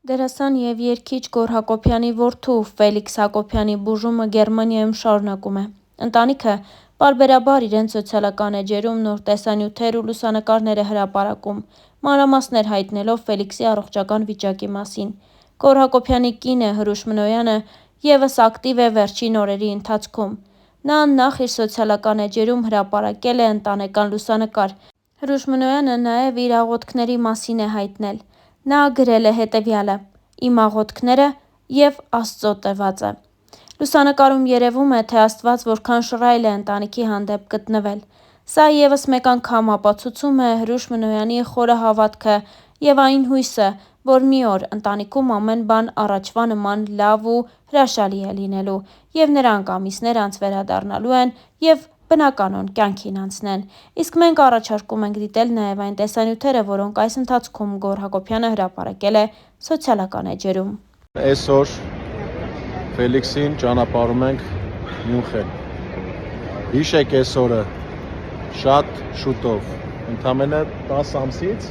Դերասան և երգիչ Գոռ Հակոբյանի որդու Ֆելիքս Հակոբյանի բուժումը Գերմանիայում շարունակում է։ Ընտանիքը պարբերաբար իրենց սոցիալական էջերում նոր տեսանյութեր ու լուսանկարներ է հրապարակում, մանրամասներ հայտնելով Ֆելիքսի առողջական վիճակի մասին։ Գոռ Հակոբյանի կինը Հրուշ Մնոյանը ևս ակտիվ է վերջին օրերի ընթացքում։ Նա նախ իր սոցիալական էջերում հրապարակել է ընտանեկան լուսանկար։ Հրուշ Մնոյանը նաև իր աղոթքների մասին է հայտնել։ Նա գրել է հետևյալը. «Իմ աղոթքները» և Աստծո տրվածը։ Լուսանկարում երևում է, թե Աստված որքան շռայլ է ընտանիքի հանդեպ գտնվել։ Սա ևս մեկ անգամ ապացուցում է Հրուշ Մնոյանի խորը հավատքը և այն հույսը, որ մի օր ընտանիքում ամեն բան առաջվա նման լավ ու հրաշալի է լինելու, և նրանք ամիսներ անց վերադառնալու են և բնականոն կյանքին անցնեն։ Իսկ մենք առաջարկում ենք դիտել նաև այն տեսանյութերը, որոնք այս ընթացքում Գոռ Հակոբյանը հրապարակել է սոցիալական էջերում։ Այսօր Ֆելիքսին ճանապարհում ենք Մյունխեն։ Հիշեք այս օրը շատ շուտով, ընդամենը 10 ամսից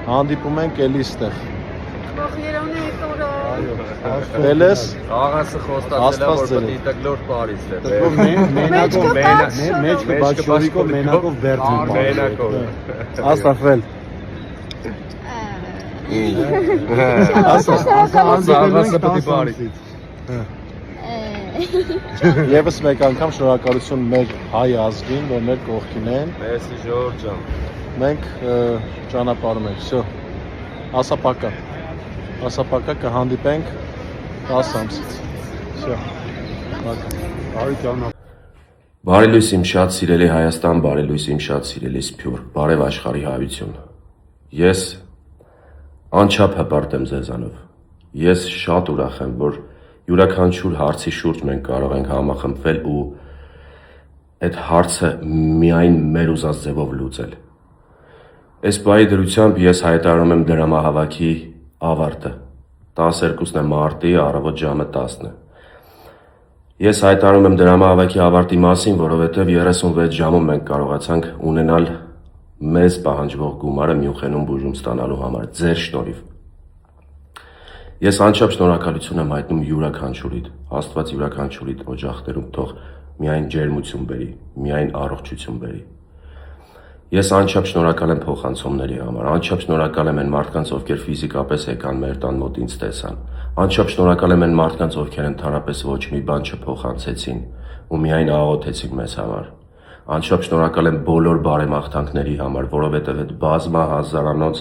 հանդիպում ենք էլի ստեղ։ Դելես աղասը խոստացել է, որ պետք է տգլոր Փարիզ է։ Մեջքը բաչորիկով մենակով բերդում։ Մենակով։ Աստաֆել։ Աղասը պետք է Փարիզ։ Եվս մեկ անգամ շնորհակալություն մեր հայ ազգին, որ մեր կողքին են։ Մեսի Ժորժ ջան։ Մենք ճանապարհում ենք, всё։ Ասա պակա կհանդիպենք 10 ամսից։ Всё։ Բարի լույս իմ շատ սիրելի Հայաստան, բարի լույս իմ շատ սիրելի Սփյուռք, բարև աշխարհի հայություն։ Ես անչափ հպարտ եմ ձեզանով։ Ես շատ ուրախ եմ, որ յուրաքանչյուր հարցի շուրջ մենք կարող ենք համախմբվել ու այդ հարցը միայն մեր ուզած ձևով լուծել։ Այս բայի դրությամբ ես հայտարարում եմ դրամահավաքի ավարտը։ 12-ն է մարտի, առավոտ ժամը 10-ն է։ Ես հայտարարում եմ դրամահավաքի ավարտի մասին, որովհետև 36 ժամում մենք կարողացանք ունենալ մեզ պահանջվող գումարը Մյունխենում բուժում ստանալու համար, ձեր շնորհիվ։ Ես անչափ շնորհակալություն եմ հայտնում յուրաքանչյուրիդ, Աստված յուրաքանչյուրիդ օջախներում թող միայն ջերմություն բերի, միայն առողջություն բերի։ Ես անչափ շնորհակալ եմ փոխանցումների համար, անչափ շնորհակալ եմ այն մարդկանց, ովքեր ֆիզիկապես եկան մեր տան մոտ ինձ տեսան, անչափ շնորհակալ եմ այն մարդկանց, ովքեր ընդհանրապես ոչ մի բան չփոխանցեցին ու միայն աղոթեցին մեզ համար։ Անչափ շնորհակալ եմ բոլոր բարեմաղթանքների համար, որովհետև այդ բազմա հազարանոց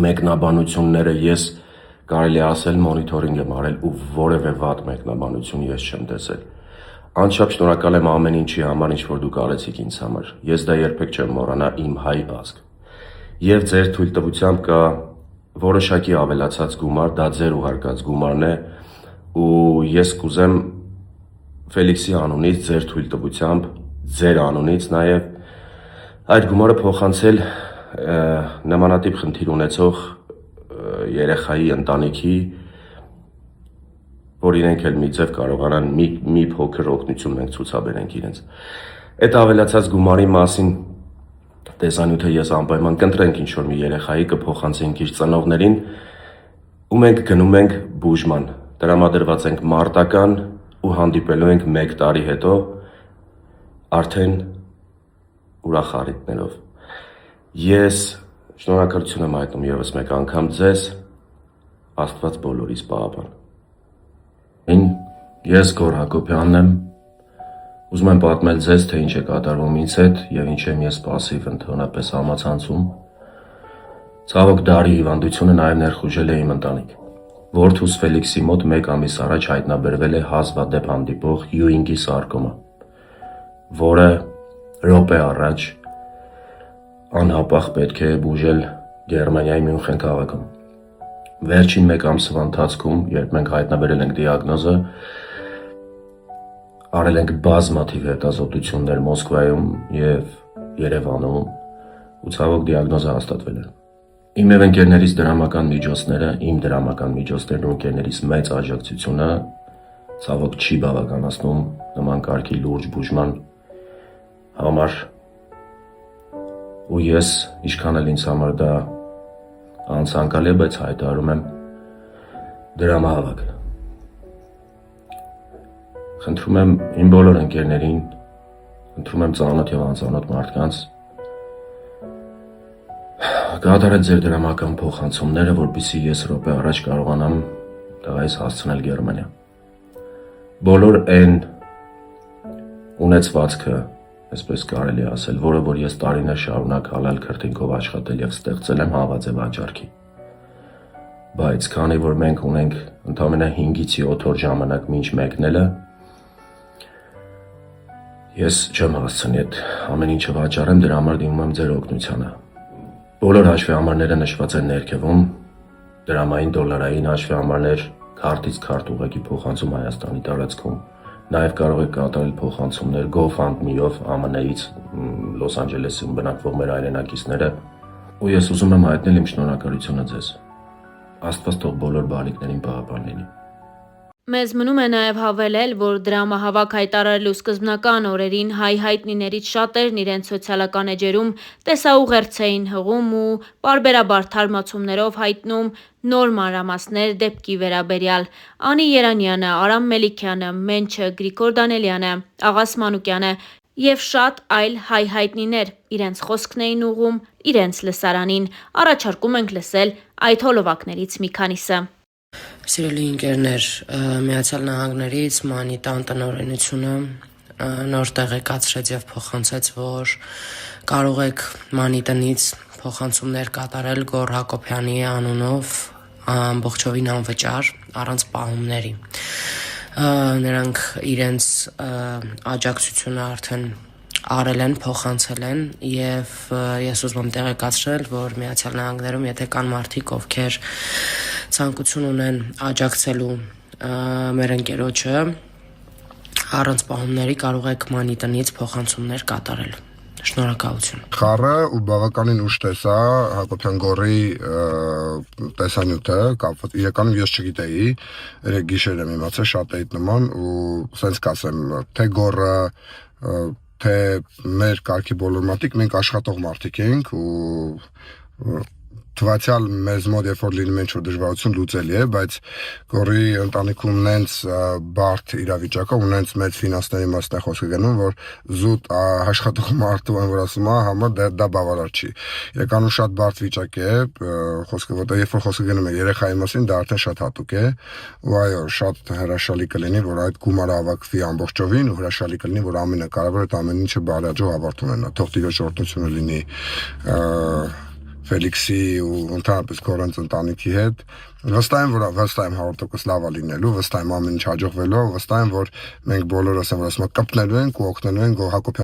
մեկնաբանությունները ես կարելի ասել մոնիթորինգ եմ արել ու որևէ վատ մեկնաբանություն ես չեմ տեսել։ Անչափ շնորհակալ եմ ամեն ինչի համար, ինչ որ դուք արեցիք ինձ համար։ Ես դա երբեք չեմ մոռանա, իմ հայ ազգ։ Եվ ձեր թույլտվությամբ կա որոշակի ավելացած գումար, դա ձեր ուղարկած գումարն է, ու ես կուզեմ Ֆելիքսի անունից, ձեր թույլտվությամբ, ձեր անունից նաև այդ գումարը փոխանցել նմանատիպ խնդիր ունեցող երեխայի ընտանիքի, որ իրենք էլ մի ձև կարողանան մի փոքր օգնություն մենք ցուցաբերենք իրենց։ Այդ ավելացած գումարի մասին տեսանյութը ես անպայման կընտրենք ինչ-որ մի երեխայի, կփոխանցենք իր ծնողներին ու մենք գնում ենք բուժման, տրամադրված ենք մարտական ու հանդիպելու ենք 1 տարի հետո արդեն ուրախ առիթներով։ Ես շնորհակալություն եմ հայտնում ևս մեկ անգամ ձեզ, Աստված բոլորիս պահապան։ Ես Գոռ Հակոբյանն եմ, ուզում եմ պատմել ձեզ, թե ինչ է կատարվում ինձ հետ և ինչ եմ ես պասիվ ընդհանրապես համացանցում։ Ցավոք դարի հիվանդությունը նաև ներխուժել է իմ ընտանիք։ Որդուս Ֆելիքսի մոտ 1 ամիս առաջ հայտնաբերվել է հազվադեպ հանդիպող Յուինգի սարկոմա, որը րոպե առաջ անհապաղ պետք է բուժել Գերմանիայի Մյունխեն քաղաքում։ Վերջին 1 ամսվա ընթացքում, երբ մենք հայտնաբերել ենք դիագնոզը, արել ենք բազմաթիվ հետազոտություններ Մոսկվայում և Երևանում ու ցավոք դիագնոզը հաստատվել է։ Իմ և ընկերներիս դրամական միջոցները, իմ դրամական միջոցներն ու ընկերներիս մեծ աջակցությունը ցավոք չի բավականացնում նման կարգի լուրջ բուժման համար ու ես, ինչքան էլ ինձ համար դա անցանկալի է, բայց հայտարարում եմ դրամահավաք։ Խնդրում եմ իմ բոլոր ընկերներին, խնդրում եմ ծանոթ եւ անծանոթ մարդկանց կատարել ձեր դրամական փոխանցումները, որպեսզի ես րոպե առաջ կարողանամ տղայիս հասցնել Գերմանիա։ Բոլոր այն ունեցվածքը, այսպես կարելի է ասել, որը որ ես տարիներ շարունակ հալալ քրտինքով աշխատել եւ ստեղծել եմ, հավաց է վաճառքի։ Բայց քանի որ մենք ունենք ընդամենը 5-ից 7 օր ժամանակ մինչ մեկնելը, ես չեմ հասցնի այդ ամեն ինչը վաճառեմ, դրա համար դիմում եմ ձեր օգնությանը։ Բոլոր հաշվի համարները նշված են ներքևում, դրամային, դոլարային հաշվի համարներ, քարտից քարտ ուղղակի փոխանցում Հայաստանի տարածքում։ Նաև կարող եք կատարել փոխանցումներ GoFundMe-ով ԱՄՆ-ից, Լոս Անջելեսում բնակվող մեր հայրենակիցները, ու ես ուզում եմ հայտնել իմ շնորհակալությունը ձեզ։ Աստված թող բոլոր բարիքներին պահապան լինի։ Մեզ մնում է նաև հավելել, որ դրամահավաք հայտարարելու սկզբնական օրերին հայ հայտնիներից շատերն իրենց սոցիալական էջերում տեսաուղերձ էին հղում ու պարբերաբար թարմացումներով հայտնում նոր մանրամասներ դեպքի վերաբերյալ։ Անի Երանյանը, Արամ Մելիքյանը, Մենչը, Գրիգոր Դանելյանը, Աղաս Մանուկյանը և շատ այլ հայ հայտնիներ իրենց խոսքն էին ուղղում իրենց լսարանին։ Առաջարկում ենք լսել այդ հոլովակներից մի քանիսը։ Սիրելի ընկերներ, Միացյալ Նահանգներից Մանիտան տնօրինությունը նոր տեղեկացրեց եւ փոխանցեց, որ կարող եք Մանիտնից փոխանցումներ կատարել Գոռ Հակոբյանի անունով ամբողջովին անվճար, առանց պահումների։ Նրանք իրենց աջակցությունը արդեն արել են, փոխանցել են եւ ես ուզում եմ տեղեկացնել, որ Միացյալ Նահանգներում եթե կան մարդիկ, ովքեր ցանկություն ունեն աջակցելու մեր ընկերոջը, առանց պահումների կարող եք Մանիտնից փոխանցումներ կատարել։ Շնորհակալություն։ Խառը ու բավականին ուշ տեսա Հակոբյան Գոռի տեսանյութը, կապված իրականում ես չգիտեի, երեք գիշեր եմ իմացել, շատ էի նման ու սենց կասեմ, թե Գոռը թե մեր կարգի բոլոր մարդիկ, մենք աշխատող մարդիկ ենք ու թվացյալ մեզ մոտ երբ որ լինում են դժվարություն լուծելի է, բայց Գոռի ընտանիքում նենց բարդ իրավիճակը ու նենց մեծ ֆինանսների մասն է խոսքը գնում, որ զուտ աշխատող մարդու են որ ասում է, համար դա բավարար չի։ Իրականում շատ բարդ վիճակ է, խոսքը որտեղ երբ որ խոսքը գնում է երեխայի մասին, դա արդեն շատ հատուկ է, ու այո, շատ հրաշալի կլինի, որ այդ գումարը հավաքվի ամբողջովին, ու հրաշալի կլինի, որ ամենակարևորը այդ ամեն ինչը բարեհաջող ավարտ ունենա։ Թող Տիրոջ օրհնությունը լինի Ֆելիքսի ու ընդհանրապես Գոռանց ընտանիքի հետ։ Վստահ եմ, որ 100% լավ է լինելու, վստահ եմ ամեն ինչ հաջողվելու, վստահ եմ, որ մենք բոլորս ասեմ, որ կպնելու ենք ու օգնելու ենք Հակոբյան